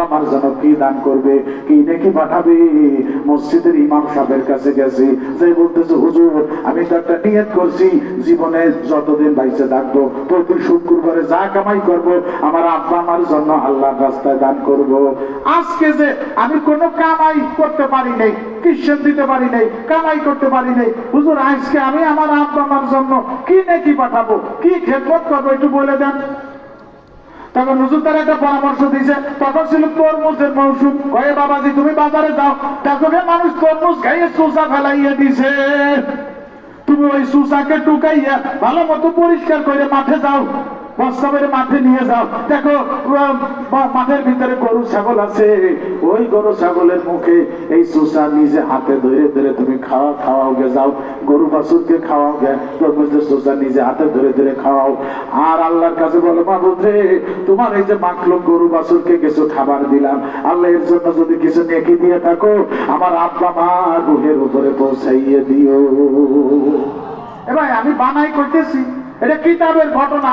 আমার জন্য কি দান করবে, কি নেকি পাঠাবে। মসজিদের ইমাম সাহেবের কাছে গেছি, যে বলতেছে হুজুর আমি তো একটা নিয়ত করছি, জীবনে যতদিন বাইচে থাকবো প্রতি শুক্রবারে যা কামাই করব আমার আব্বা আমার জন্য আল্লাহর রাস্তায় দান করব। আজকে যে আমি কোনো কামাই করতে পারি নাই, খ্রিস্টান দিতে পারি নাই, কামাই করতে পারি নাই, হুজুর আজকে আমি আমার আব্বা আমার জন্য কি নেকি পাঠাবো, কি খেদমত করবো একটু বলে দেন। তখন হুজুর তার একটা পরামর্শ দিয়েছে, তখন ছিল তরমুজের মৌসুম। কয়ে বাবাজি তুমি বাজারে যাও, দেখো মানুষ তরমুজ খাইয়ে চোষা ফেলাইয়া দিছে, তুমি ওই চুষাকে টুকাইয়া ভালো মতো পরিষ্কার করে মাঠে যাও, বস্তা করে মাঠে নিয়ে যাও, দেখো মাঠের ভিতরে গরু ছাগল আছে, ওই গরু ছাগলের মুখে এই চুষা নিজে হাতে ধরে ধরে তুমি খাওয়াও গে যাও, গরু বাছুরকে খাওয়াও গে, তরমুজের চুষা নিজে হাতে ধরে ধরে খাওয়াও। আর আল্লাহর কাছে বলো মাবুদ রে, তোমার এই যে মাখলুক গরু বাছুরকে কিছু খাবার দিলাম, আল্লাহ এর জন্য যদি কিছু নেকি দিয়ে থাকো আমার আব্বা মা রুহের উপরে পৌঁছাইয়ে দিও। এবার আমি বানাই করতেছি, এটা কিতাবের ঘটনা।